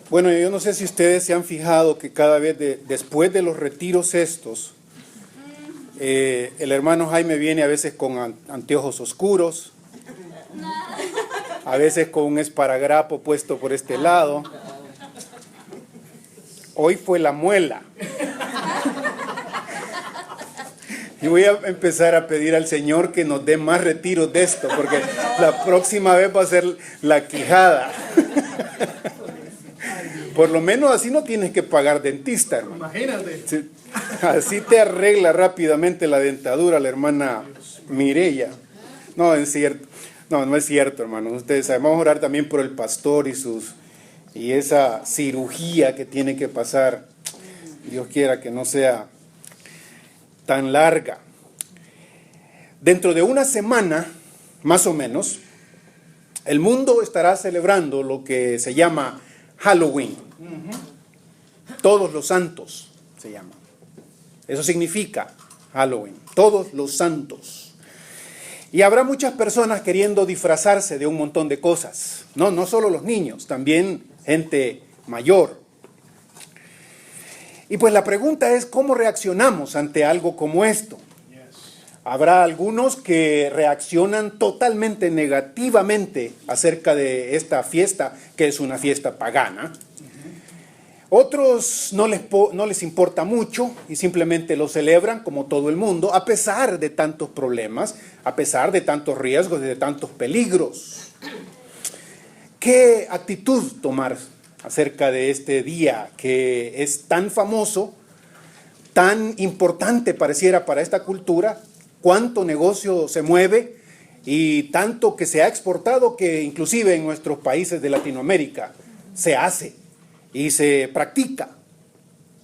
Bueno, yo no sé si ustedes se han fijado que cada vez después de los retiros estos, el hermano Jaime viene a veces con anteojos oscuros, a veces con un esparadrapo puesto por este lado. Hoy fue la muela. Y voy a empezar a pedir al Señor que nos dé más retiros de esto, porque la próxima vez va a ser la quijada. Por lo menos así no tienes que pagar dentista, hermano. Imagínate. Sí, así te arregla rápidamente la dentadura la hermana Mireya. No, es cierto. No es cierto, hermano. Ustedes saben, vamos a orar también por el pastor y esa cirugía que tiene que pasar. Dios quiera que no sea tan larga. Dentro de una semana, más o menos, el mundo estará celebrando lo que se llama Halloween. Todos los santos se llama. Eso significa Halloween. Todos los santos. Y habrá muchas personas queriendo disfrazarse de un montón de cosas. No solo los niños, también gente mayor. Y pues la pregunta es, ¿cómo reaccionamos ante algo como esto? Habrá algunos que reaccionan totalmente negativamente acerca de esta fiesta, que es una fiesta pagana. Otros no les importa mucho y simplemente lo celebran como todo el mundo, a pesar de tantos problemas, a pesar de tantos riesgos y de tantos peligros. ¿Qué actitud tomar acerca de este día que es tan famoso, tan importante pareciera para esta cultura? Cuánto negocio se mueve y tanto que se ha exportado que inclusive en nuestros países de Latinoamérica se hace y se practica.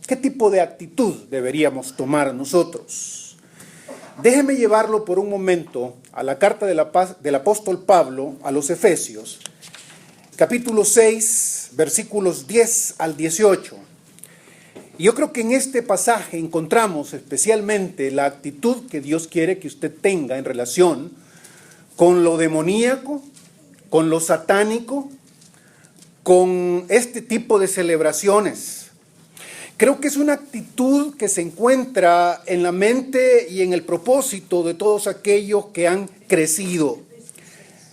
¿Qué tipo de actitud deberíamos tomar nosotros? Déjeme llevarlo por un momento a la carta del apóstol Pablo a los Efesios, capítulo 6, versículos 10 al 18. Y yo creo que en este pasaje encontramos especialmente la actitud que Dios quiere que usted tenga en relación con lo demoníaco, con lo satánico, con este tipo de celebraciones. Creo que es una actitud que se encuentra en la mente y en el propósito de todos aquellos que han crecido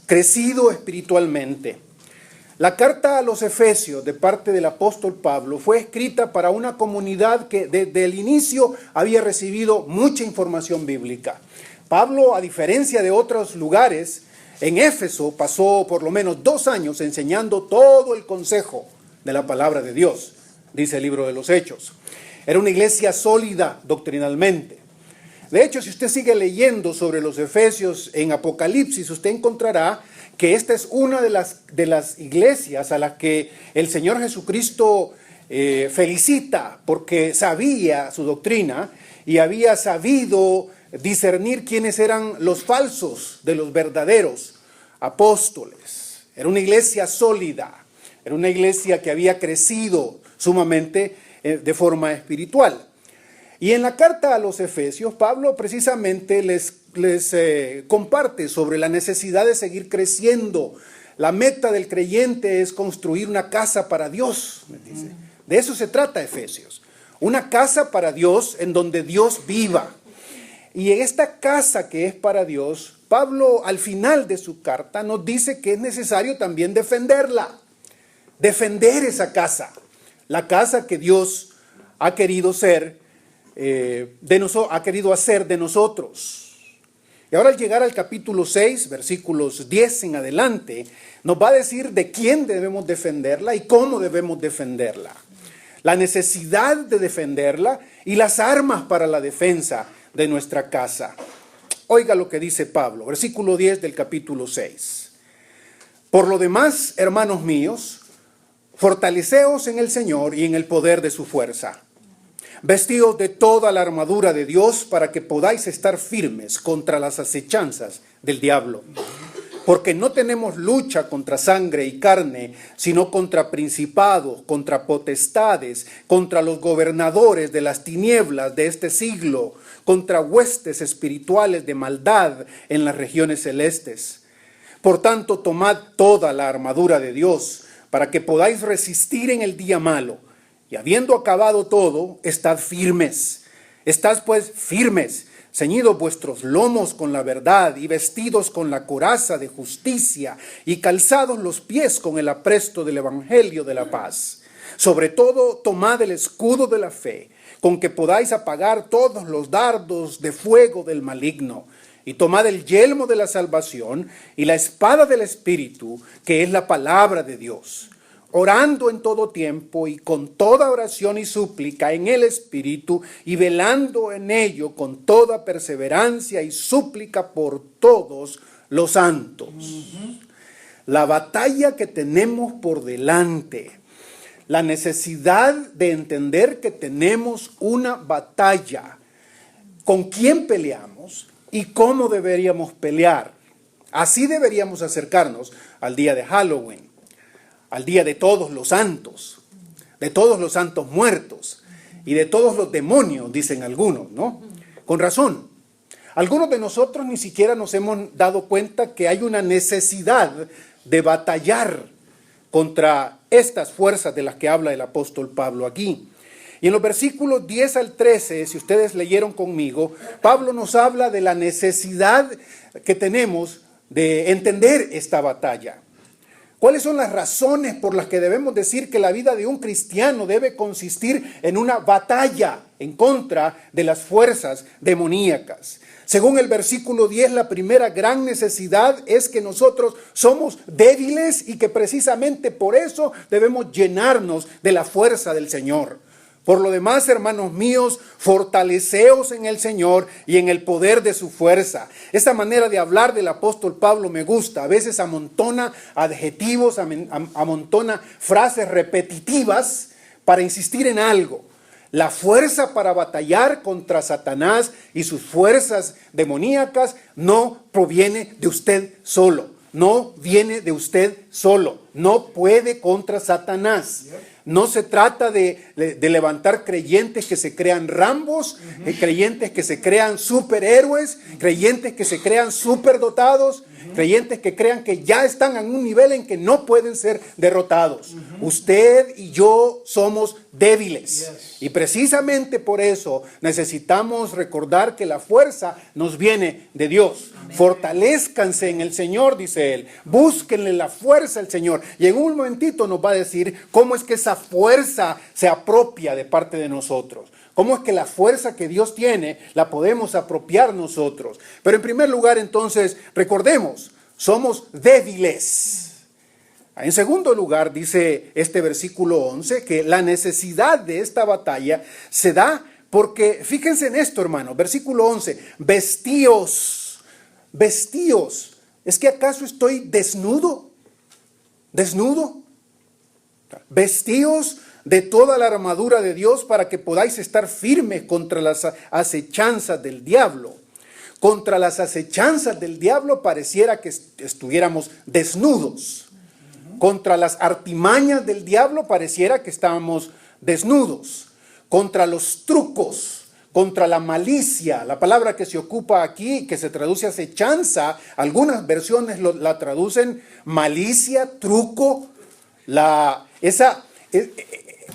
espiritualmente. La carta a los Efesios de parte del apóstol Pablo fue escrita para una comunidad que desde el inicio había recibido mucha información bíblica. Pablo, a diferencia de otros lugares, en Éfeso pasó por lo menos 2 años enseñando todo el consejo de la palabra de Dios, dice el libro de los Hechos. Era una iglesia sólida doctrinalmente. De hecho, si usted sigue leyendo sobre los Efesios en Apocalipsis, usted encontrará que esta es una de las iglesias a las que el Señor Jesucristo felicita porque sabía su doctrina y había sabido discernir quiénes eran los falsos de los verdaderos apóstoles. Era una iglesia sólida, era una iglesia que había crecido sumamente de forma espiritual. Y en la carta a los Efesios, Pablo precisamente les comparte sobre la necesidad de seguir creciendo. La meta del creyente es construir una casa para Dios, me dice. De eso se trata Efesios. Una casa para Dios en donde Dios viva. Y en esta casa que es para Dios, Pablo al final de su carta nos dice que es necesario también defenderla. Defender esa casa. La casa que Dios ha querido ser ha querido hacer de nosotros. Y ahora al llegar al capítulo 6, versículos 10 en adelante, nos va a decir de quién debemos defenderla y cómo debemos defenderla. La necesidad de defenderla y las armas para la defensa de nuestra casa. Oiga lo que dice Pablo, versículo 10 del capítulo 6. Por lo demás, hermanos míos, fortaleceos en el Señor y en el poder de su fuerza. Vestidos de toda la armadura de Dios para que podáis estar firmes contra las acechanzas del diablo. Porque no tenemos lucha contra sangre y carne, sino contra principados, contra potestades, contra los gobernadores de las tinieblas de este siglo, contra huestes espirituales de maldad en las regiones celestes. Por tanto, tomad toda la armadura de Dios, para que podáis resistir en el día malo. Y habiendo acabado todo, estad firmes. Estad pues firmes, ceñidos vuestros lomos con la verdad y vestidos con la coraza de justicia y calzados los pies con el apresto del evangelio de la paz. Sobre todo, tomad el escudo de la fe, con que podáis apagar todos los dardos de fuego del maligno. Y tomad el yelmo de la salvación y la espada del Espíritu, que es la palabra de Dios, orando en todo tiempo y con toda oración y súplica en el Espíritu, y velando en ello con toda perseverancia y súplica por todos los santos. La batalla que tenemos por delante, la necesidad de entender que tenemos una batalla, con quién peleamos y cómo deberíamos pelear. Así deberíamos acercarnos al día de Halloween, al día de todos los santos muertos y de todos los demonios, dicen algunos, ¿no? Con razón. Algunos de nosotros ni siquiera nos hemos dado cuenta que hay una necesidad de batallar contra estas fuerzas de las que habla el apóstol Pablo aquí. Y en los versículos 10 al 13, si ustedes leyeron conmigo, Pablo nos habla de la necesidad que tenemos de entender esta batalla. ¿Cuáles son las razones por las que debemos decir que la vida de un cristiano debe consistir en una batalla en contra de las fuerzas demoníacas? Según el versículo 10, la primera gran necesidad es que nosotros somos débiles y que precisamente por eso debemos llenarnos de la fuerza del Señor. Por lo demás, hermanos míos, fortaleceos en el Señor y en el poder de su fuerza. Esta manera de hablar del apóstol Pablo me gusta. A veces amontona adjetivos, amontona frases repetitivas para insistir en algo. La fuerza para batallar contra Satanás y sus fuerzas demoníacas no proviene de usted solo. No viene de usted solo. No puede contra Satanás. No se trata de levantar creyentes que se crean Rambos, creyentes que se crean superhéroes, creyentes que se crean superdotados, creyentes que crean que ya están en un nivel en que no pueden ser derrotados. Usted y yo somos débiles. Y precisamente por eso necesitamos recordar que la fuerza nos viene de Dios. Fortalezcanse en el Señor, dice él. Búsquenle la fuerza al Señor. Y en un momentito nos va a decir cómo es que esa fuerza se apropia de parte de nosotros. Cómo es que la fuerza que Dios tiene la podemos apropiar nosotros. Pero en primer lugar, entonces, recordemos, somos débiles. En segundo lugar, dice este versículo 11, que la necesidad de esta batalla se da porque, fíjense en esto, hermano, versículo 11, vestíos, vestíos. ¿Es que acaso estoy desnudo? ¿Desnudo? Vestíos de toda la armadura de Dios para que podáis estar firmes contra las acechanzas del diablo. Contra las acechanzas del diablo pareciera que estuviéramos desnudos. Contra las artimañas del diablo pareciera que estábamos desnudos. Contra los trucos, contra la malicia, la palabra que se ocupa aquí, que se traduce acechanza, algunas versiones la traducen malicia, truco.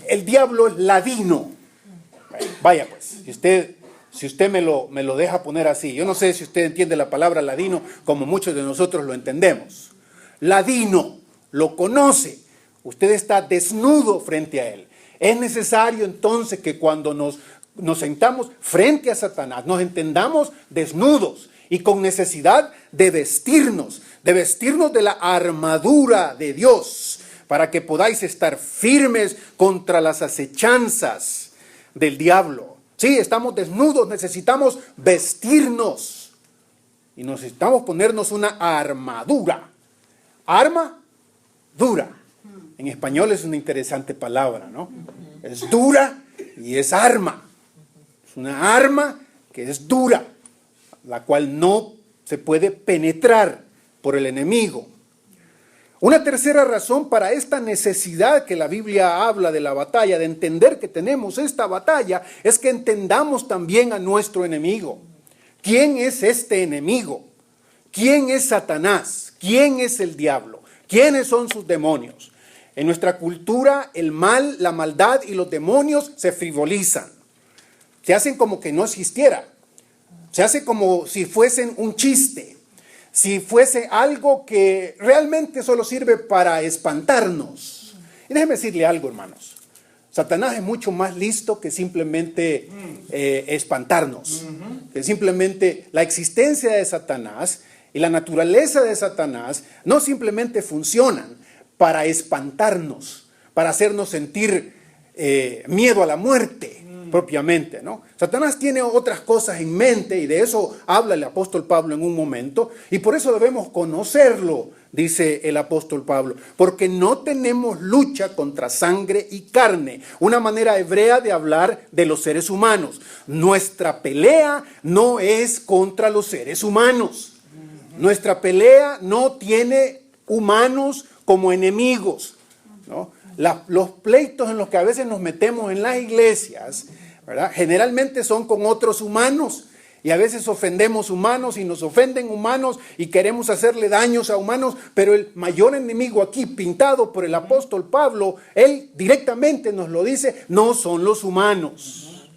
El diablo es ladino. Vaya pues, si usted me lo deja poner así. Yo no sé si usted entiende la palabra ladino como muchos de nosotros lo entendemos. Ladino, lo conoce. Usted está desnudo frente a él. Es necesario entonces que cuando nos sentamos frente a Satanás, nos entendamos desnudos y con necesidad de vestirnos de la armadura de Dios, para que podáis estar firmes contra las acechanzas del diablo. Sí, estamos desnudos, necesitamos vestirnos y necesitamos ponernos una armadura. Arma dura. En español es una interesante palabra, ¿no? Es dura y es arma. Es una arma que es dura, la cual no se puede penetrar por el enemigo. Una tercera razón para esta necesidad que la Biblia habla de la batalla, de entender que tenemos esta batalla, es que entendamos también a nuestro enemigo. ¿Quién es este enemigo? ¿Quién es Satanás? ¿Quién es el diablo? ¿Quiénes son sus demonios? En nuestra cultura, el mal, la maldad y los demonios se frivolizan. Se hacen como que no existiera. Se hace como si fuesen un chiste. Si fuese algo que realmente solo sirve para espantarnos. Y déjeme decirle algo, hermanos. Satanás es mucho más listo que simplemente espantarnos. Que simplemente la existencia de Satanás y la naturaleza de Satanás no simplemente funcionan para espantarnos, para hacernos sentir miedo a la muerte propiamente, ¿no? Satanás tiene otras cosas en mente y de eso habla el apóstol Pablo en un momento y por eso debemos conocerlo, dice el apóstol Pablo, porque no tenemos lucha contra sangre y carne, una manera hebrea de hablar de los seres humanos. Nuestra pelea no es contra los seres humanos. Nuestra pelea no tiene humanos como enemigos, ¿no? Los pleitos en los que a veces nos metemos en las iglesias, ¿verdad? Generalmente son con otros humanos y a veces ofendemos humanos y nos ofenden humanos y queremos hacerle daños a humanos, pero el mayor enemigo aquí pintado por el apóstol Pablo, él directamente nos lo dice, no son los humanos.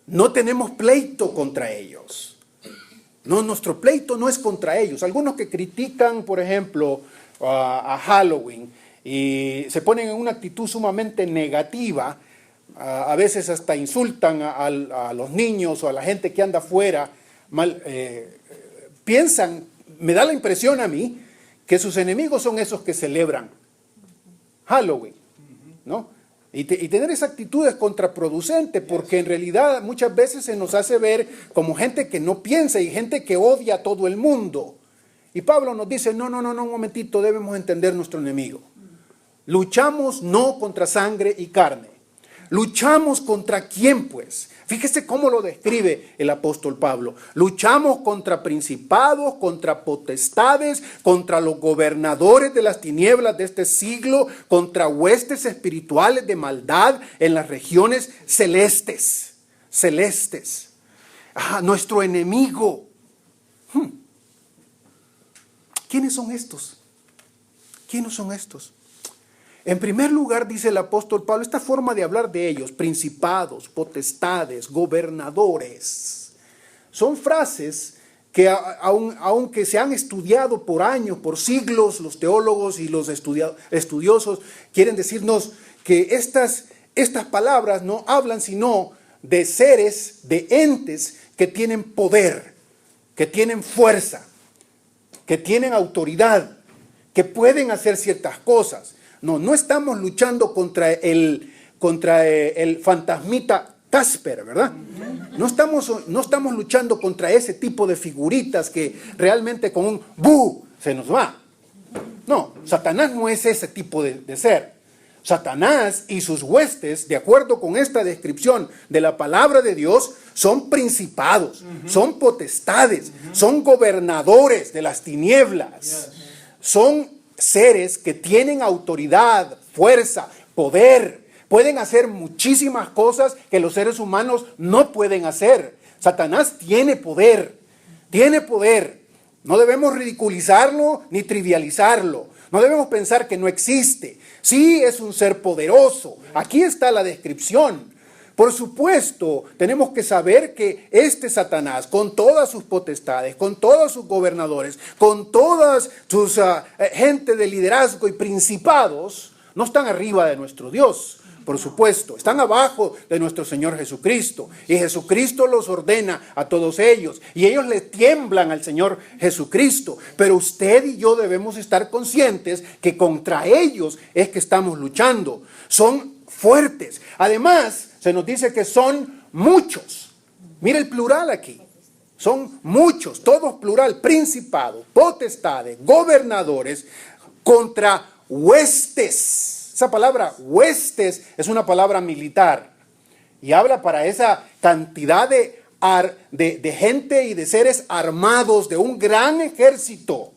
No tenemos pleito contra ellos. No, nuestro pleito no es contra ellos. Algunos que critican, por ejemplo, a Halloween y se ponen en una actitud sumamente negativa, a veces hasta insultan a los niños o a la gente que anda afuera, piensan, me da la impresión a mí, que sus enemigos son esos que celebran Halloween, ¿no? Y tener esa actitud es contraproducente porque en realidad muchas veces se nos hace ver como gente que no piensa y gente que odia a todo el mundo. Y Pablo nos dice, no, un momentito, debemos entender nuestro enemigo. Luchamos no contra sangre y carne. Luchamos contra quién, pues. Fíjese cómo lo describe el apóstol Pablo. Luchamos contra principados, contra potestades, contra los gobernadores de las tinieblas de este siglo, contra huestes espirituales de maldad en las regiones celestes. Celestes. Nuestro enemigo. ¿Quiénes son estos? ¿Quiénes son estos? En primer lugar, dice el apóstol Pablo, esta forma de hablar de ellos, principados, potestades, gobernadores, son frases que aunque se han estudiado por años, por siglos, los teólogos y los estudiosos quieren decirnos que estas palabras no hablan sino de seres, de entes que tienen poder, que tienen fuerza, que tienen autoridad, que pueden hacer ciertas cosas. No estamos luchando contra el fantasmita Casper, ¿verdad? No estamos luchando contra ese tipo de figuritas que realmente con un ¡bu! Se nos va. No, Satanás no es ese tipo de ser. Satanás y sus huestes, de acuerdo con esta descripción de la palabra de Dios, son principados, son potestades, son gobernadores de las tinieblas, son seres que tienen autoridad, fuerza, poder, pueden hacer muchísimas cosas que los seres humanos no pueden hacer. Satanás tiene poder, tiene poder. No debemos ridiculizarlo ni trivializarlo. No debemos pensar que no existe. Sí, es un ser poderoso. Aquí está la descripción. Por supuesto, tenemos que saber que este Satanás, con todas sus potestades, con todos sus gobernadores, con todas sus gente de liderazgo y principados, no están arriba de nuestro Dios, por supuesto. Están abajo de nuestro Señor Jesucristo. Y Jesucristo los ordena a todos ellos. Y ellos le tiemblan al Señor Jesucristo. Pero usted y yo debemos estar conscientes que contra ellos es que estamos luchando. Son fuertes. Además, se nos dice que son muchos. Mira el plural aquí. Son muchos, todos plural, principados, potestades, gobernadores, contra huestes. Esa palabra huestes es una palabra militar y habla para esa cantidad de gente y de seres armados de un gran ejército.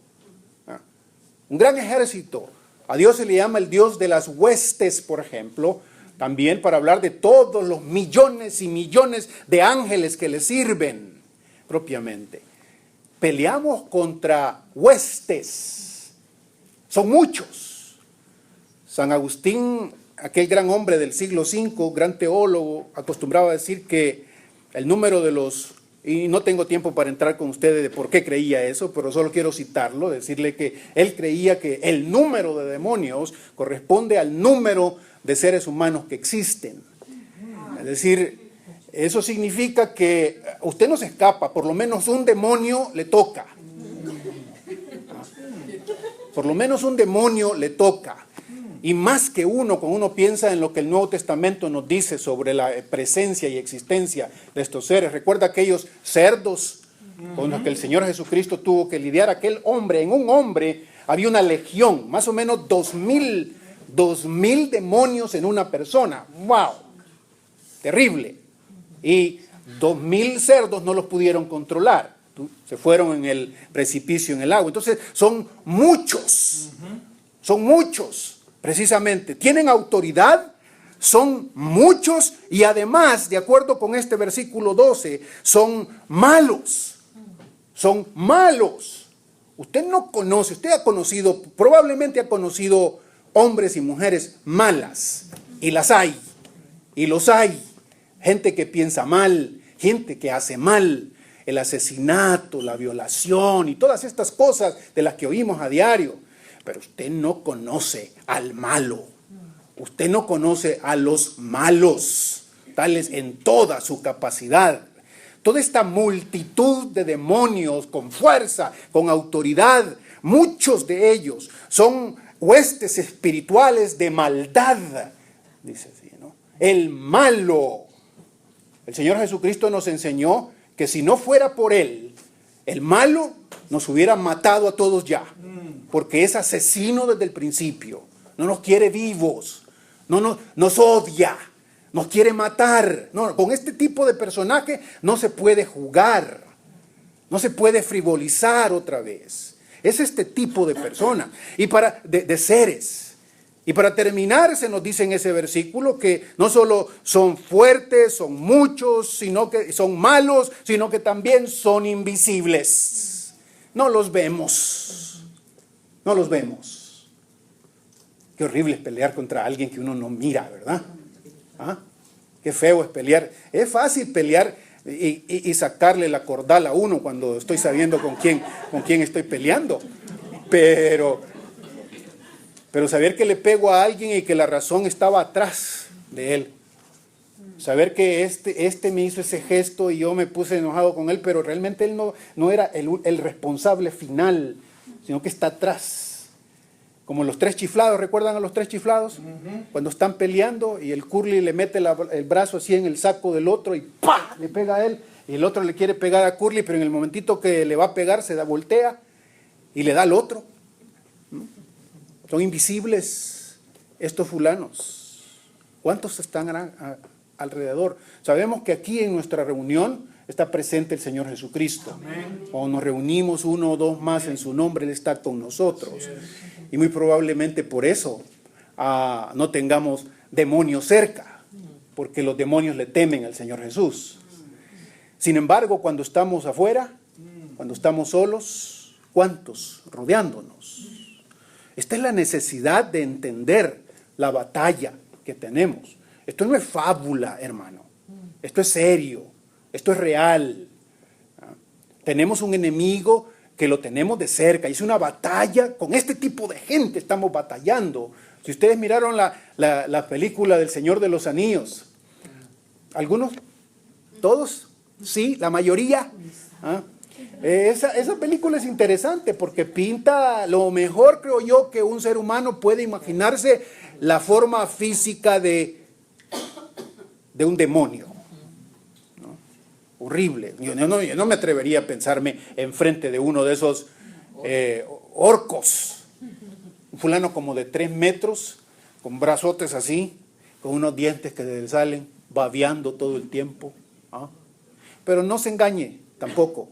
Un gran ejército. A Dios se le llama el Dios de las huestes, por ejemplo. También para hablar de todos los millones y millones de ángeles que le sirven propiamente. Peleamos contra huestes. Son muchos. San Agustín, aquel gran hombre del siglo V, gran teólogo, acostumbraba a decir que el número de los, y no tengo tiempo para entrar con ustedes de por qué creía eso, pero solo quiero citarlo, decirle que él creía que el número de demonios corresponde al número de seres humanos que existen. Es decir, eso significa que usted no se escapa, por lo menos un demonio le toca. Por lo menos un demonio le toca. Y más que uno, cuando uno piensa en lo que el Nuevo Testamento nos dice sobre la presencia y existencia de estos seres. Recuerda aquellos cerdos con los que el Señor Jesucristo tuvo que lidiar. Aquel hombre, en un hombre había una legión, más o menos 2000 demonios en una persona. ¡Wow! Terrible. Y 2000 cerdos no los pudieron controlar. Se fueron en el precipicio, en el agua. Entonces son muchos. Son muchos. Precisamente, tienen autoridad, son muchos y además, de acuerdo con este versículo 12, son malos. Son malos. Usted no conoce, usted ha conocido, probablemente ha conocido hombres y mujeres malas. Y las hay. Y los hay. Gente que piensa mal, gente que hace mal. El asesinato, la violación y todas estas cosas de las que oímos a diario. Pero usted no conoce al malo. Usted no conoce a los malos, tales en toda su capacidad. Toda esta multitud de demonios con fuerza, con autoridad, muchos de ellos son huestes espirituales de maldad, dice así, ¿no? El malo. El Señor Jesucristo nos enseñó que si no fuera por Él, el malo nos hubiera matado a todos ya. Porque es asesino desde el principio, no nos quiere vivos, nos odia, nos quiere matar. No, con este tipo de personaje no se puede jugar, no se puede frivolizar otra vez. Es este tipo de persona, y de seres. Y para terminar, se nos dice en ese versículo que no solo son fuertes, son muchos, sino que son malos, sino que también son invisibles. No los vemos. No los vemos. Qué horrible es pelear contra alguien que uno no mira, ¿verdad? ¿Ah? Qué feo es pelear. Es fácil pelear y sacarle la cordal a uno cuando estoy sabiendo con quién estoy peleando. Pero saber que le pego a alguien y que la razón estaba atrás de él. Saber que este me hizo ese gesto y yo me puse enojado con él, pero realmente él no era el responsable final, sino que está atrás. Como los tres chiflados, ¿recuerdan a los tres chiflados? Cuando están peleando y el Curly le mete el brazo así en el saco del otro y ¡pah! Le pega a él, y el otro le quiere pegar a Curly, pero en el momentito que le va a pegar voltea y le da al otro. Son invisibles estos fulanos. ¿Cuántos están alrededor? Sabemos que aquí en nuestra reunión está presente el Señor Jesucristo. Amén. Cuando nos reunimos uno o dos más en su nombre, Él está con nosotros. Y muy probablemente por eso no tengamos demonios cerca, porque los demonios le temen al Señor Jesús. Sin embargo, cuando estamos afuera, cuando estamos solos, ¿cuántos rodeándonos? Esta es la necesidad de entender la batalla que tenemos. Esto no es fábula, hermano. Esto es serio. Esto es real. Tenemos un enemigo que lo tenemos de cerca. Y es una batalla. Con este tipo de gente estamos batallando. Si ustedes miraron la película del Señor de los Anillos. ¿Algunos? ¿Todos? Sí, la mayoría. Esa película es interesante porque pinta lo mejor, creo yo, que un ser humano puede imaginarse, la forma física de un demonio. ¿No? Horrible. Yo no me atrevería a pensarme enfrente de uno de esos orcos. Un fulano como de 3 metros, con brazotes así, con unos dientes que se le salen, babeando todo el tiempo. Pero no se engañe tampoco.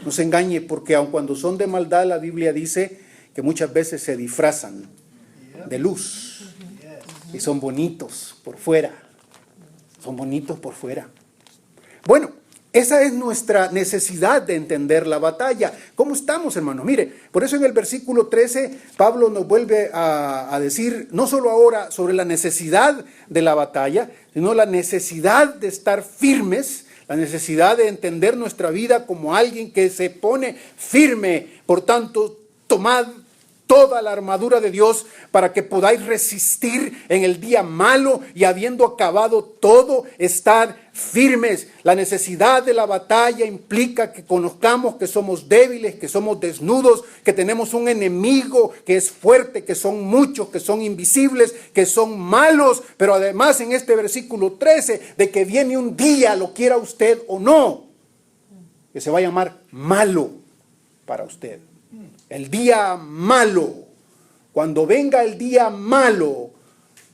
No se engañe, porque aun cuando son de maldad, la Biblia dice que muchas veces se disfrazan de luz y son bonitos por fuera. Son bonitos por fuera. Bueno, Esa es nuestra necesidad de entender la batalla. ¿Cómo estamos, hermanos? Mire, por eso en el versículo 13, Pablo nos vuelve a decir, no solo ahora sobre la necesidad de la batalla, sino la necesidad de estar firmes, la necesidad de entender nuestra vida como alguien que se pone firme. Por tanto, tomad toda la armadura de Dios para que podáis resistir en el día malo y habiendo acabado todo, estar firmes. La necesidad de la batalla implica que conozcamos que somos débiles, que somos desnudos, que tenemos un enemigo que es fuerte, que son muchos, que son invisibles, que son malos, pero además en este versículo 13, de que viene un día, lo quiera usted o no, que se va a llamar malo para usted. El día malo, cuando venga el día malo,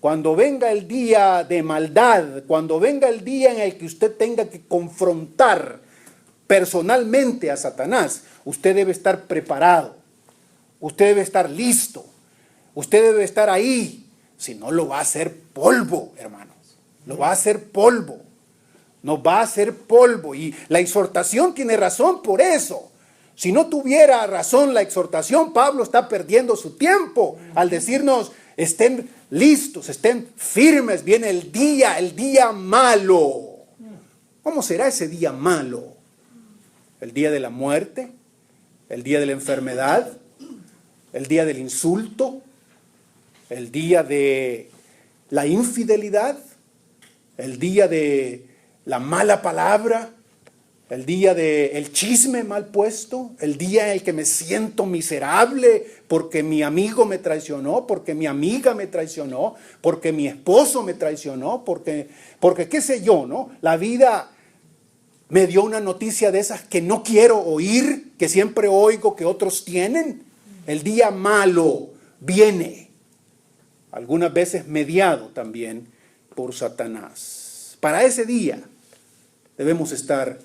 cuando venga el día de maldad, cuando venga el día en el que usted tenga que confrontar personalmente a Satanás, usted debe estar preparado, usted debe estar listo, usted debe estar ahí, si no lo va a hacer polvo, hermanos, lo va a hacer polvo, nos va a hacer polvo y la exhortación tiene razón por eso. Si no tuviera razón la exhortación, Pablo está perdiendo su tiempo al decirnos, estén listos, estén firmes, viene el día malo. ¿Cómo será ese día malo? ¿El día de la muerte? ¿El día de la enfermedad? ¿El día del insulto? ¿El día de la infidelidad? ¿El día de la mala palabra? El día del chisme mal puesto, el día en el que me siento miserable porque mi amigo me traicionó, porque mi amiga me traicionó, porque mi esposo me traicionó, porque qué sé yo, ¿no? La vida me dio una noticia de esas que no quiero oír, que siempre oigo que otros tienen. El día malo viene, algunas veces mediado también por Satanás. Para ese día debemos estar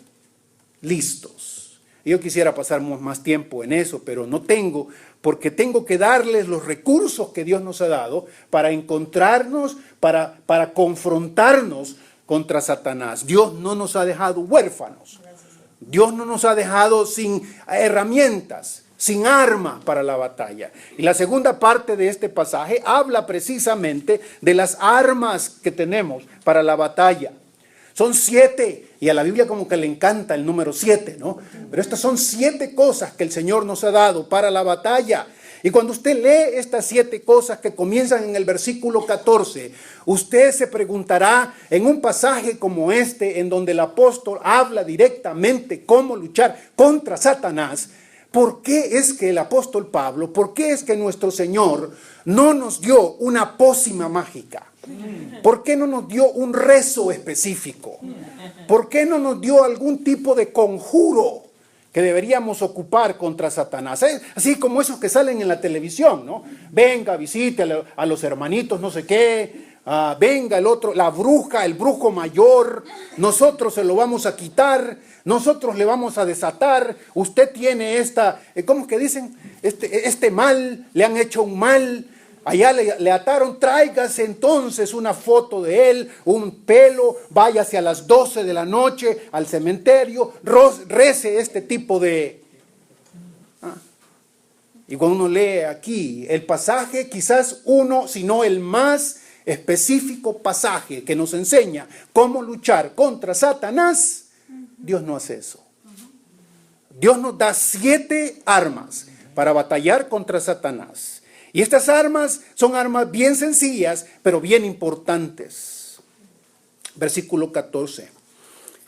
listos. Yo quisiera pasar más tiempo en eso, pero no tengo, porque tengo que darles los recursos que Dios nos ha dado para encontrarnos, para confrontarnos contra Satanás. Dios no nos ha dejado huérfanos. Dios no nos ha dejado sin herramientas, sin arma para la batalla. Y la segunda parte de este pasaje habla precisamente de las armas que tenemos para la batalla. Son 7, y a la Biblia como que le encanta el número 7, ¿no? Pero estas son 7 cosas que el Señor nos ha dado para la batalla. Y cuando usted lee estas 7 cosas que comienzan en el versículo 14, usted se preguntará en un pasaje como este, en donde el apóstol habla directamente cómo luchar contra Satanás, ¿por qué es que el apóstol Pablo, por qué es que nuestro Señor no nos dio una pócima mágica? ¿Por qué no nos dio un rezo específico? ¿Por qué no nos dio algún tipo de conjuro que deberíamos ocupar contra Satanás? Así como esos que salen en la televisión, ¿no? Venga, visite a los hermanitos, no sé qué. Venga el otro, la bruja, el brujo mayor. Nosotros se lo vamos a quitar. Nosotros le vamos a desatar. Usted tiene ¿cómo es que dicen? Este mal, le han hecho un mal. Allá le ataron, tráigase entonces una foto de él, un pelo, váyase a las 12 de la noche al cementerio, rece este tipo de... Y cuando uno lee aquí el pasaje, quizás uno, si no el más específico pasaje que nos enseña cómo luchar contra Satanás, Dios no hace eso. Dios nos da 7 armas para batallar contra Satanás. Y estas armas son armas bien sencillas, pero bien importantes. Versículo 14.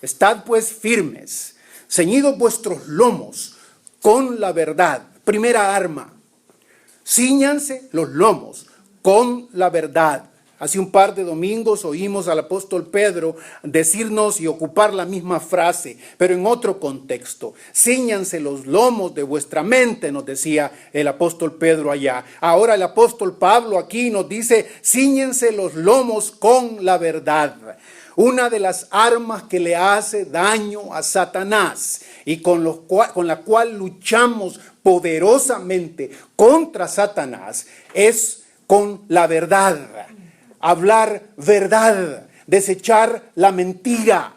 Estad pues firmes, ceñidos vuestros lomos con la verdad. Primera arma. Cíñanse los lomos con la verdad. Hace un par de domingos oímos al apóstol Pedro decirnos y ocupar la misma frase, pero en otro contexto. Cíñanse los lomos de vuestra mente, nos decía el apóstol Pedro allá. Ahora el apóstol Pablo aquí nos dice, cíñense los lomos con la verdad. Una de las armas que le hace daño a Satanás y con la cual luchamos poderosamente contra Satanás es con la verdad. Hablar verdad, desechar la mentira.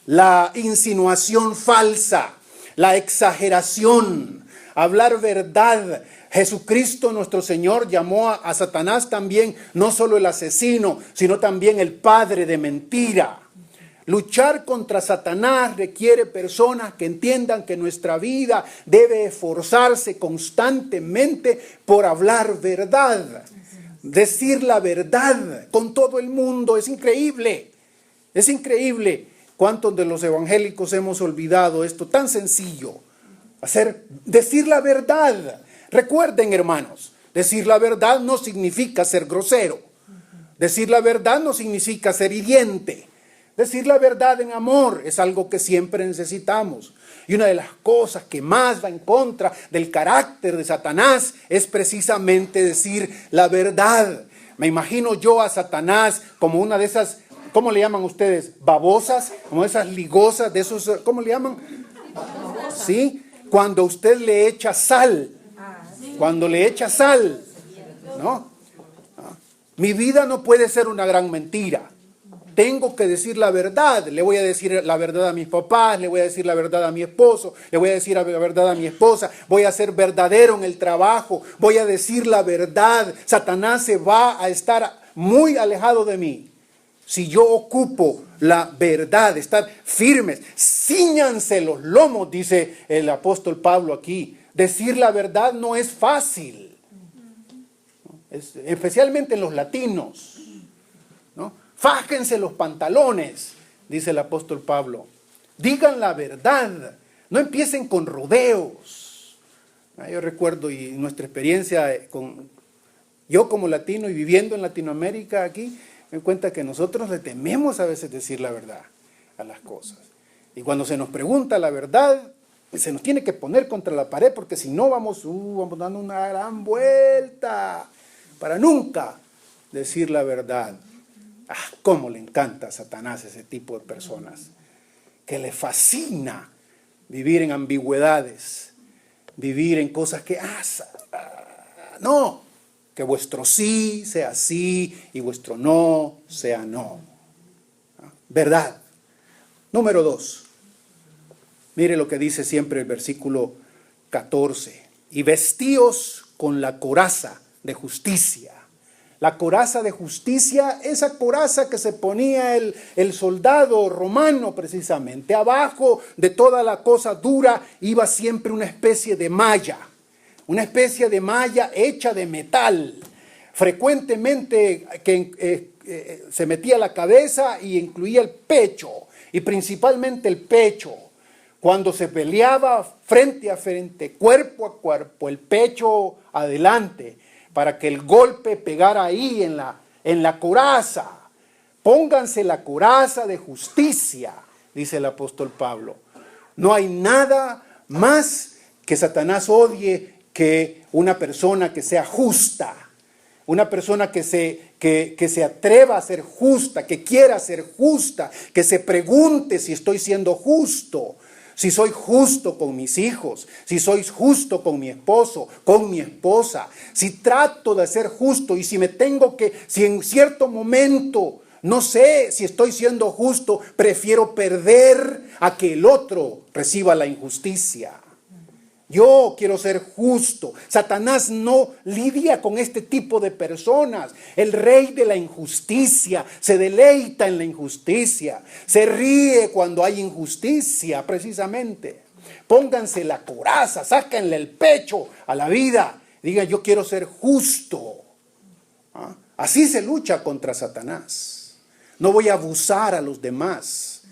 la insinuación falsa, la exageración, hablar verdad. Jesucristo nuestro Señor llamó a Satanás también no solo el asesino, sino también el padre de mentira. Luchar contra Satanás requiere personas que entiendan que nuestra vida debe esforzarse constantemente por hablar verdad. Decir la verdad con todo el mundo es increíble. Es increíble cuántos de los evangélicos hemos olvidado esto tan sencillo. Decir la verdad. Recuerden, hermanos, decir la verdad no significa ser grosero. Decir la verdad no significa ser hiriente. Decir la verdad en amor es algo que siempre necesitamos. Y una de las cosas que más va en contra del carácter de Satanás es precisamente decir la verdad. Me imagino yo a Satanás como una de esas, ¿cómo le llaman ustedes? Babosas, como esas ligosas, de esos, ¿cómo le llaman? ¿Sí? Cuando usted le echa sal. Cuando le echa sal, ¿no? Mi vida no puede ser una gran mentira. Tengo que decir la verdad. Le voy a decir la verdad a mis papás, le voy a decir la verdad a mi esposo, le voy a decir la verdad a mi esposa, voy a ser verdadero en el trabajo, voy a decir la verdad. Satanás se va a estar muy alejado de mí si yo ocupo la verdad, estar firmes. Cíñanse los lomos, dice el apóstol Pablo aquí. Decir la verdad no es fácil, especialmente en los latinos, ¿no? Fájense los pantalones, dice el apóstol Pablo. Digan la verdad, no empiecen con rodeos. Yo recuerdo y nuestra experiencia yo como latino y viviendo en Latinoamérica aquí, me doy cuenta que nosotros le tememos a veces decir la verdad a las cosas. Y cuando se nos pregunta la verdad, se nos tiene que poner contra la pared, porque si no vamos dando una gran vuelta para nunca decir la verdad. Cómo le encanta a Satanás ese tipo de personas, que le fascina vivir en ambigüedades, vivir en cosas que, no, que vuestro sí sea sí y vuestro no sea no. Verdad. Número 2. Mire lo que dice siempre el versículo 14. Y vestíos con la coraza de justicia. La coraza de justicia, esa coraza que se ponía el soldado romano precisamente. Abajo de toda la cosa dura iba siempre una especie de malla. Una especie de malla hecha de metal. Frecuentemente se metía la cabeza y incluía el pecho. Y principalmente el pecho. Cuando se peleaba frente a frente, cuerpo a cuerpo, el pecho adelante, para que el golpe pegara ahí en la coraza. Pónganse la coraza de justicia, dice el apóstol Pablo. No hay nada más que Satanás odie que una persona que sea justa, una persona que se atreva a ser justa, que quiera ser justa, que se pregunte si estoy siendo justo. Si soy justo con mis hijos, si soy justo con mi esposo, con mi esposa, si trato de ser justo y si en cierto momento no sé si estoy siendo justo, prefiero perder a que el otro reciba la injusticia. Yo quiero ser justo. Satanás no lidia con este tipo de personas. El rey de la injusticia se deleita en la injusticia. Se ríe cuando hay injusticia, precisamente. Pónganse la coraza, sáquenle el pecho a la vida. Digan, yo quiero ser justo. Así se lucha contra Satanás. No voy a abusar a los demás.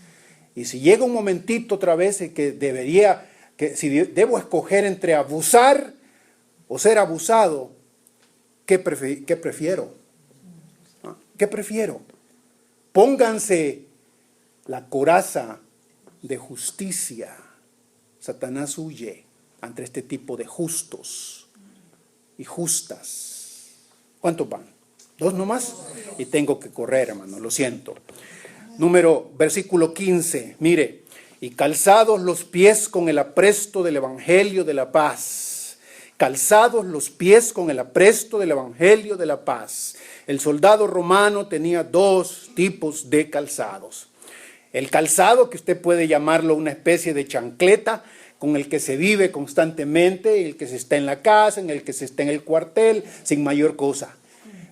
Y si llega un momentito otra vez en que si debo escoger entre abusar o ser abusado, ¿qué prefiero? ¿Qué prefiero? Pónganse la coraza de justicia. Satanás huye ante este tipo de justos y justas. ¿Cuántos van? ¿2 nomás? Y tengo que correr, hermano, lo siento. Versículo 15, mire. Y calzados los pies con el apresto del evangelio de la paz. Calzados los pies con el apresto del evangelio de la paz. El soldado romano tenía 2 tipos de calzados. El calzado, que usted puede llamarlo una especie de chancleta, con el que se vive constantemente, el que se está en la casa, en el que se está en el cuartel, sin mayor cosa.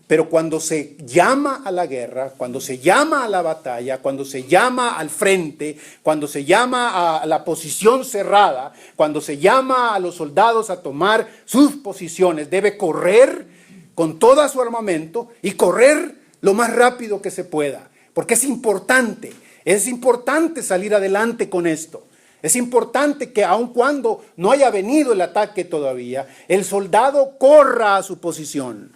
Pero cuando se llama a la guerra, cuando se llama a la batalla, cuando se llama al frente, cuando se llama a la posición cerrada, cuando se llama a los soldados a tomar sus posiciones, debe correr con todo su armamento y correr lo más rápido que se pueda. Porque es importante salir adelante con esto. Es importante que aun cuando no haya venido el ataque todavía, el soldado corra a su posición.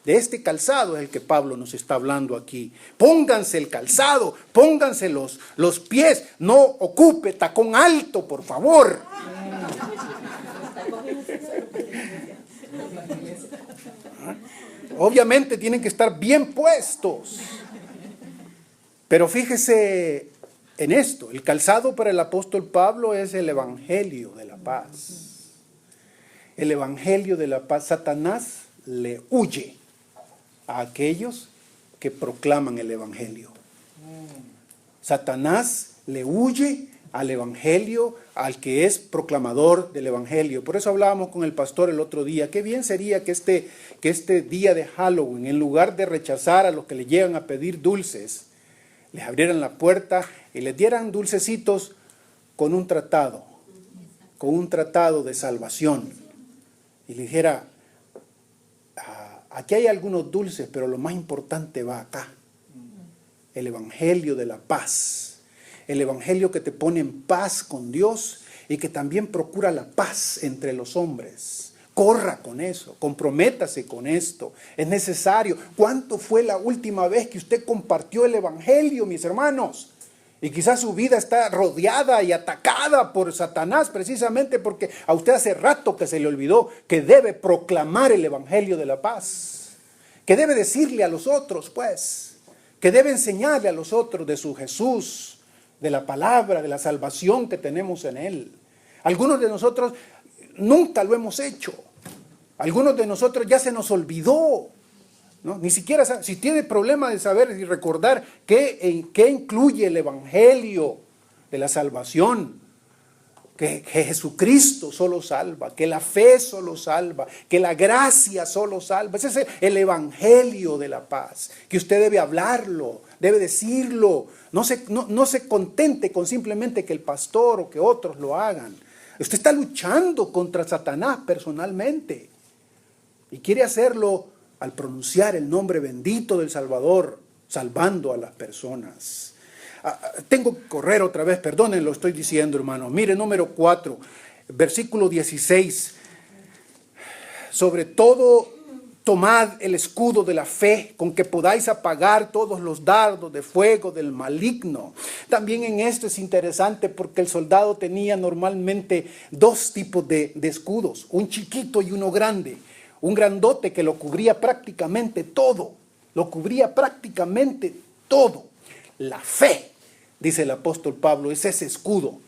De este calzado es el que Pablo nos está hablando aquí. Pónganse el calzado, pónganse los pies, no ocupe tacón alto, por favor. Obviamente tienen que estar bien puestos. Pero fíjese en esto, el calzado para el apóstol Pablo es el evangelio de la paz. El evangelio de la paz. Satanás le huye a aquellos que proclaman el evangelio. Satanás le huye al evangelio, al que es proclamador del evangelio. Por eso hablábamos con el pastor el otro día. Qué bien sería que este día de Halloween, en lugar de rechazar a los que le llegan a pedir dulces, les abrieran la puerta y les dieran dulcecitos con un tratado de salvación. Y le dijera, aquí hay algunos dulces, pero lo más importante va acá. El evangelio de la paz. El evangelio que te pone en paz con Dios y que también procura la paz entre los hombres. Corra con eso, comprométase con esto. Es necesario. ¿Cuánto fue la última vez que usted compartió el evangelio, mis hermanos? Y quizás su vida está rodeada y atacada por Satanás, precisamente porque a usted hace rato que se le olvidó que debe proclamar el evangelio de la paz. Que debe decirle a los otros, pues, que debe enseñarle a los otros de su Jesús, de la palabra, de la salvación que tenemos en Él. Algunos de nosotros nunca lo hemos hecho. Algunos de nosotros ya se nos olvidó, ¿no? Ni siquiera, si tiene problema de saber y recordar qué incluye el evangelio de la salvación, que Jesucristo solo salva, que la fe solo salva, que la gracia solo salva. Ese es el evangelio de la paz, que usted debe hablarlo, debe decirlo. No se contente con simplemente que el pastor o que otros lo hagan. Usted está luchando contra Satanás personalmente y quiere hacerlo al pronunciar el nombre bendito del Salvador, salvando a las personas. Tengo que correr otra vez, perdonen, lo estoy diciendo, hermanos. Mire, número 4, versículo 16. Sobre todo, tomad el escudo de la fe, con que podáis apagar todos los dardos de fuego del maligno. También en esto es interesante porque el soldado tenía normalmente dos tipos de escudos, un chiquito y uno grande. Un grandote que lo cubría prácticamente todo, La fe, dice el apóstol Pablo, es ese escudo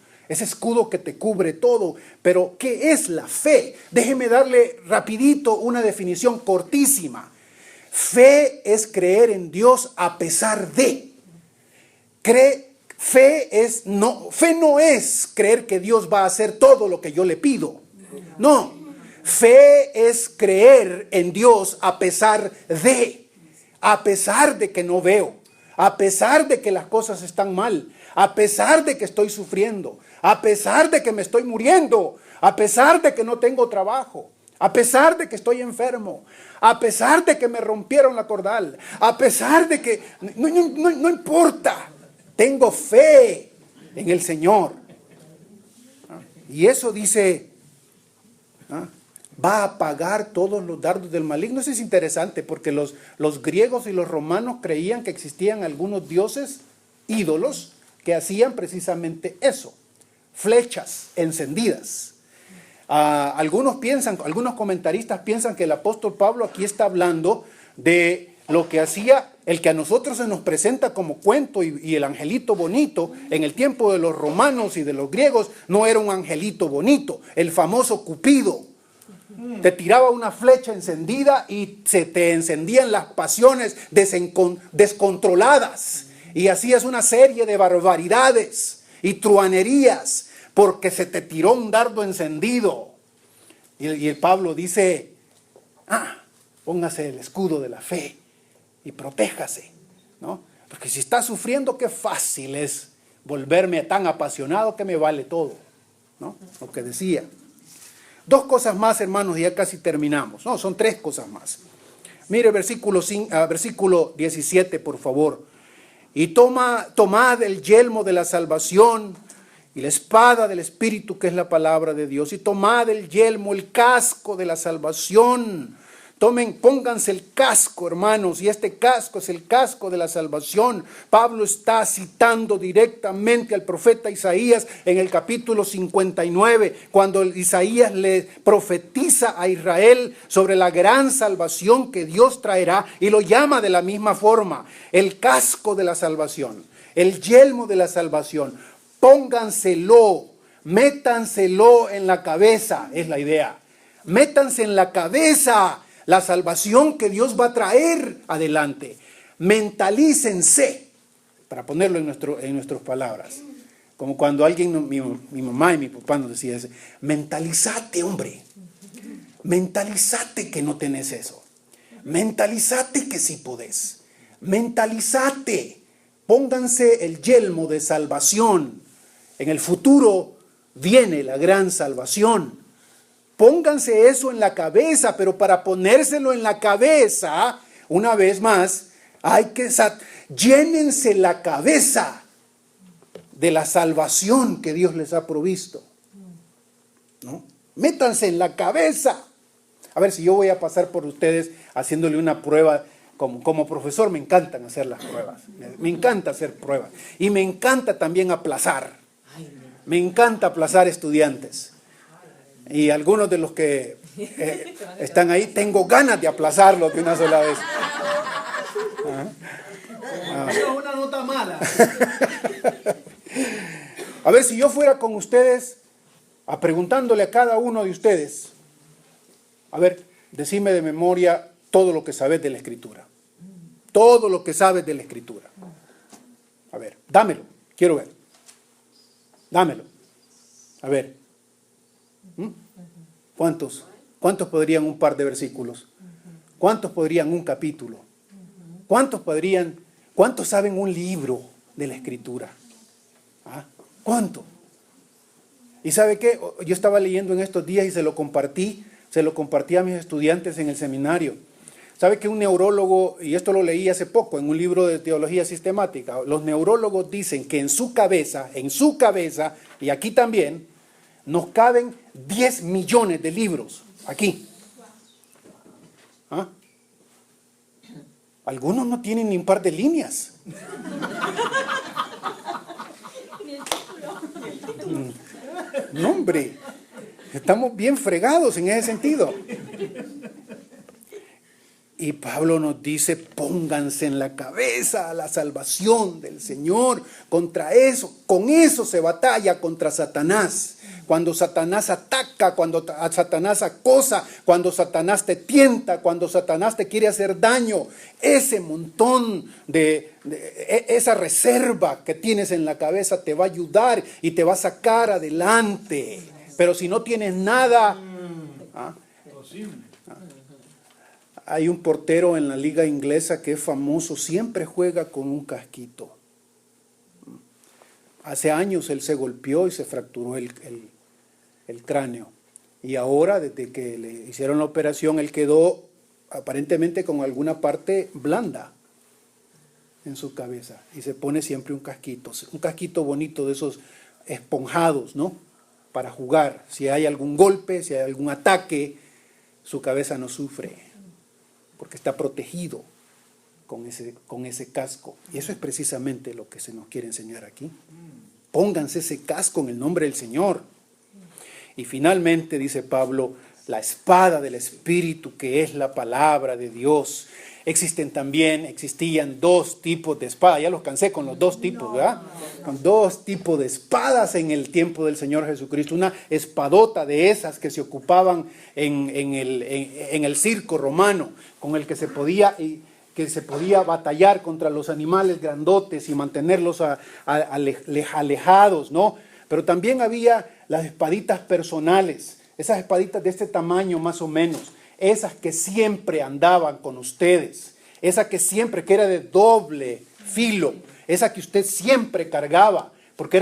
que te cubre todo. Pero, ¿qué es la fe? Déjeme darle rapidito una definición cortísima. Fe es creer en Dios a pesar de. Fe no es creer que Dios va a hacer todo lo que yo le pido. No. Fe es creer en Dios a pesar de que no veo, a pesar de que las cosas están mal, a pesar de que estoy sufriendo, a pesar de que me estoy muriendo, a pesar de que no tengo trabajo, a pesar de que estoy enfermo, a pesar de que me rompieron la cordal, a pesar de que no importa, tengo fe en el Señor. Y eso dice, va a apagar todos los dardos del maligno. Eso es interesante porque los griegos y los romanos creían que existían algunos dioses, ídolos, que hacían precisamente eso, flechas encendidas. Algunos comentaristas piensan que el apóstol Pablo aquí está hablando de lo que hacía el que a nosotros se nos presenta como cuento y el angelito bonito. En el tiempo de los romanos y de los griegos no era un angelito bonito, el famoso Cupido. Te tiraba una flecha encendida y se te encendían las pasiones descontroladas. y hacías una serie de barbaridades y truanerías porque se te tiró un dardo encendido. Y el Pablo dice, póngase el escudo de la fe y protéjase, ¿no? Porque si está sufriendo, qué fácil es volverme tan apasionado que me vale todo, ¿no? Lo que decía. 2 cosas más, hermanos, y ya casi terminamos. No, son 3 cosas más. Mire versículo 17, por favor. Y tomad el yelmo de la salvación y la espada del Espíritu, que es la palabra de Dios. Y tomad el yelmo, el casco de la salvación. Pónganse el casco, hermanos, y este casco es el casco de la salvación. Pablo está citando directamente al profeta Isaías en el capítulo 59, cuando Isaías le profetiza a Israel sobre la gran salvación que Dios traerá, y lo llama de la misma forma, el casco de la salvación, el yelmo de la salvación. Pónganselo, métanselo en la cabeza, es la idea. Métanse en la cabeza la salvación que Dios va a traer adelante. Mentalícense, para ponerlo en nuestras palabras. Como cuando alguien, mi mamá y mi papá nos decían, mentalízate, hombre. Mentalízate que no tenés eso. Mentalízate que sí podés. Mentalízate. Pónganse el yelmo de salvación. En el futuro viene la gran salvación. Pónganse eso en la cabeza, pero para ponérselo en la cabeza, una vez más, llénense la cabeza de la salvación que Dios les ha provisto, ¿no? Métanse en la cabeza. A ver, si yo voy a pasar por ustedes haciéndole una prueba, como profesor me encantan hacer las pruebas, me encanta hacer pruebas, y me encanta también aplazar, me encanta aplazar estudiantes. Y algunos de los que están ahí, tengo ganas de aplazarlos de una sola vez. Una nota mala. A ver, si yo fuera con ustedes, preguntándole a cada uno de ustedes, a ver, decime de memoria todo lo que sabes de la Escritura. Todo lo que sabes de la Escritura. A ver, dámelo, quiero ver. Dámelo. A ver. ¿Cuántos? ¿Cuántos podrían un par de versículos? ¿Cuántos podrían un capítulo? ¿Cuántos saben un libro de la Escritura? ¿Cuánto? ¿Y sabe qué? Yo estaba leyendo en estos días y se lo compartí a mis estudiantes en el seminario. ¿Sabe que un neurólogo, y esto lo leí hace poco en un libro de teología sistemática, los neurólogos dicen que en su cabeza, y aquí también, nos caben 10 millones de libros, aquí. Algunos no tienen ni un par de líneas. No, hombre, estamos bien fregados en ese sentido. Y Pablo nos dice, pónganse en la cabeza la salvación del Señor. Contra eso, con eso se batalla contra Satanás. Cuando Satanás ataca, cuando Satanás acosa, cuando Satanás te tienta, cuando Satanás te quiere hacer daño, ese montón esa reserva que tienes en la cabeza te va a ayudar y te va a sacar adelante. Pero si no tienes nada, hay un portero en la liga inglesa que es famoso, siempre juega con un casquito. Hace años él se golpeó y se fracturó el cráneo. Y ahora, desde que le hicieron la operación, él quedó aparentemente con alguna parte blanda en su cabeza. Y se pone siempre un casquito bonito de esos esponjados, ¿no? Para jugar. Si hay algún golpe, si hay algún ataque, su cabeza no sufre, porque está protegido con ese casco. Y eso es precisamente lo que se nos quiere enseñar aquí. Pónganse ese casco en el nombre del Señor. Y finalmente, dice Pablo, la espada del Espíritu, que es la palabra de Dios. Existían 2 tipos de espada. Ya los cansé con los 2 tipos, ¿verdad? Con 2 tipos de espadas en el tiempo del Señor Jesucristo. Una espadota de esas que se ocupaban en el circo romano, con el que se podía, que se podía batallar contra los animales grandotes y mantenerlos alejados, ¿no? Pero también había las espaditas personales, esas espaditas de este tamaño más o menos, esas que siempre andaban con ustedes, esa que siempre, que era de doble filo, esa que usted siempre cargaba, porque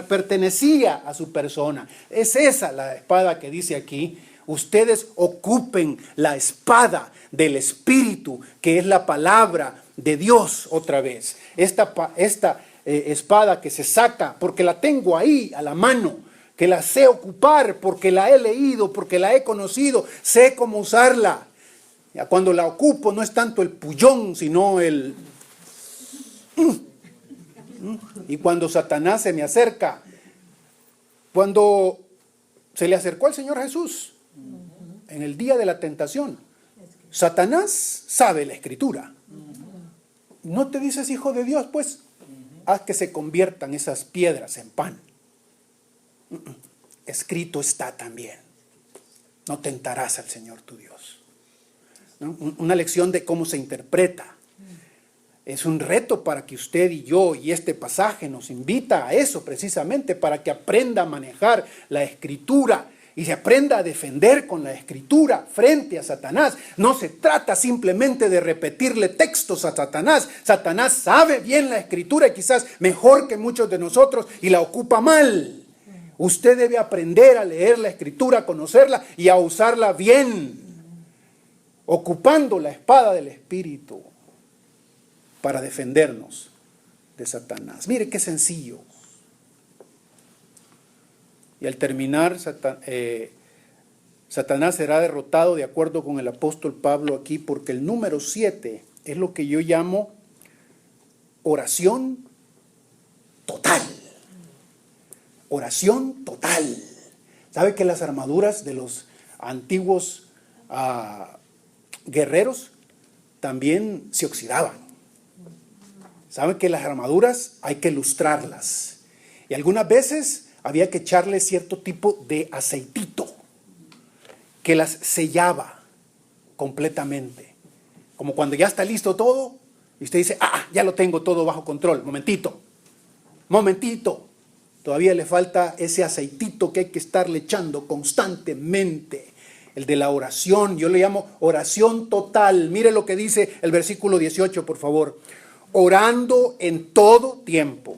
pertenecía a su persona. Es esa la espada que dice aquí. Ustedes ocupen la espada del Espíritu, que es la palabra de Dios otra vez. Esta espada que se saca, porque la tengo ahí a la mano, que la sé ocupar, porque la he leído, porque la he conocido, sé cómo usarla. Ya cuando la ocupo no es tanto el pullón, sino el... Y cuando Satanás se me acerca, cuando se le acercó al Señor Jesús, en el día de la tentación, Satanás sabe la Escritura. ¿No te dices hijo de Dios? Pues haz que se conviertan esas piedras en pan. Escrito está también. No tentarás al Señor tu Dios. ¿No? Una lección de cómo se interpreta. Es un reto para que usted y yo, y este pasaje nos invita a eso precisamente, para que aprenda a manejar la Escritura y se aprenda a defender con la Escritura frente a Satanás. No se trata simplemente de repetirle textos a Satanás. Satanás sabe bien la Escritura y quizás mejor que muchos de nosotros y la ocupa mal. Usted debe aprender a leer la Escritura, a conocerla y a usarla bien, ocupando la espada del Espíritu para defendernos de Satanás. Mire qué sencillo. Y al terminar, Satanás será derrotado de acuerdo con el apóstol Pablo aquí, porque el número 7 es lo que yo llamo oración total. Oración total. ¿Sabe que las armaduras de los antiguos guerreros también se oxidaban? ¿Saben que las armaduras hay que lustrarlas? Y algunas veces había que echarle cierto tipo de aceitito que las sellaba completamente. Como cuando ya está listo todo y usted dice, ya lo tengo todo bajo control. Momentito. Todavía le falta ese aceitito que hay que estarle echando constantemente. El de la oración, yo le llamo oración total. Mire lo que dice el versículo 18, por favor. Orando en todo tiempo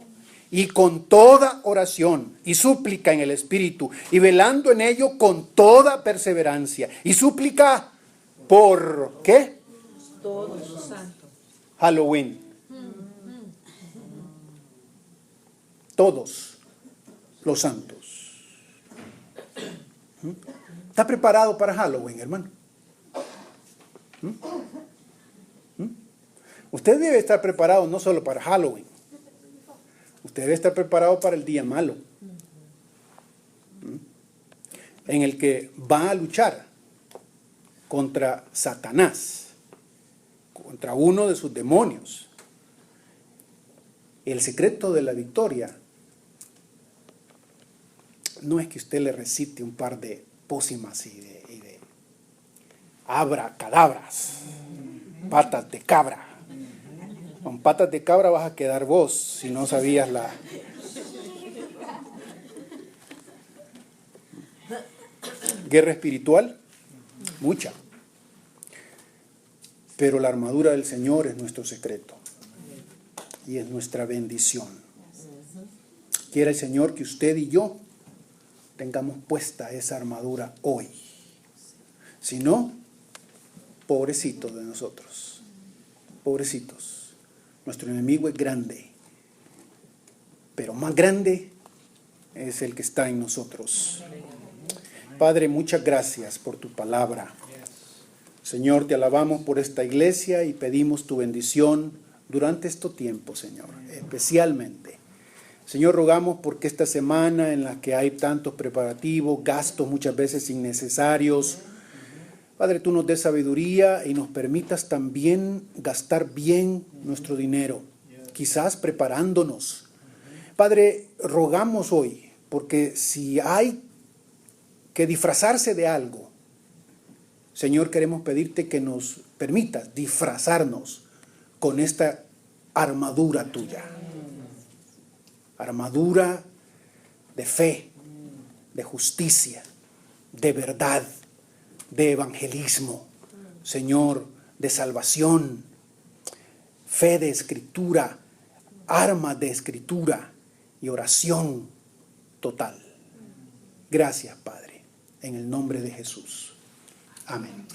y con toda oración y súplica en el Espíritu y velando en ello con toda perseverancia y súplica por ¿qué? Todos los santos. Halloween. Todos los santos. ¿Está preparado para Halloween, hermano? Usted debe estar preparado no solo para Halloween. Usted debe estar preparado para el día malo, en el que va a luchar contra Satanás, contra uno de sus demonios. El secreto de la victoria no es que usted le recite un par de pócimas y de abracadabras, patas de cabra. Con patas de cabra vas a quedar vos si no sabías la... Guerra espiritual, mucha. Pero la armadura del Señor es nuestro secreto y es nuestra bendición. Quiere el Señor que usted y yo tengamos puesta esa armadura hoy. Si no, pobrecitos de nosotros, pobrecitos. Nuestro enemigo es grande, pero más grande es el que está en nosotros. Padre, muchas gracias por tu palabra. Señor, te alabamos por esta iglesia y pedimos tu bendición durante este tiempo, Señor, especialmente. Señor, rogamos porque esta semana en la que hay tantos preparativos, gastos muchas veces innecesarios, Padre, tú nos des sabiduría y nos permitas también gastar bien nuestro dinero, quizás preparándonos. Padre, rogamos hoy, porque si hay que disfrazarse de algo, Señor, queremos pedirte que nos permitas disfrazarnos con esta armadura tuya. Armadura de fe, de justicia, de verdad, de evangelismo, Señor, de salvación, fe de escritura, armas de escritura y oración total. Gracias, Padre, en el nombre de Jesús. Amén.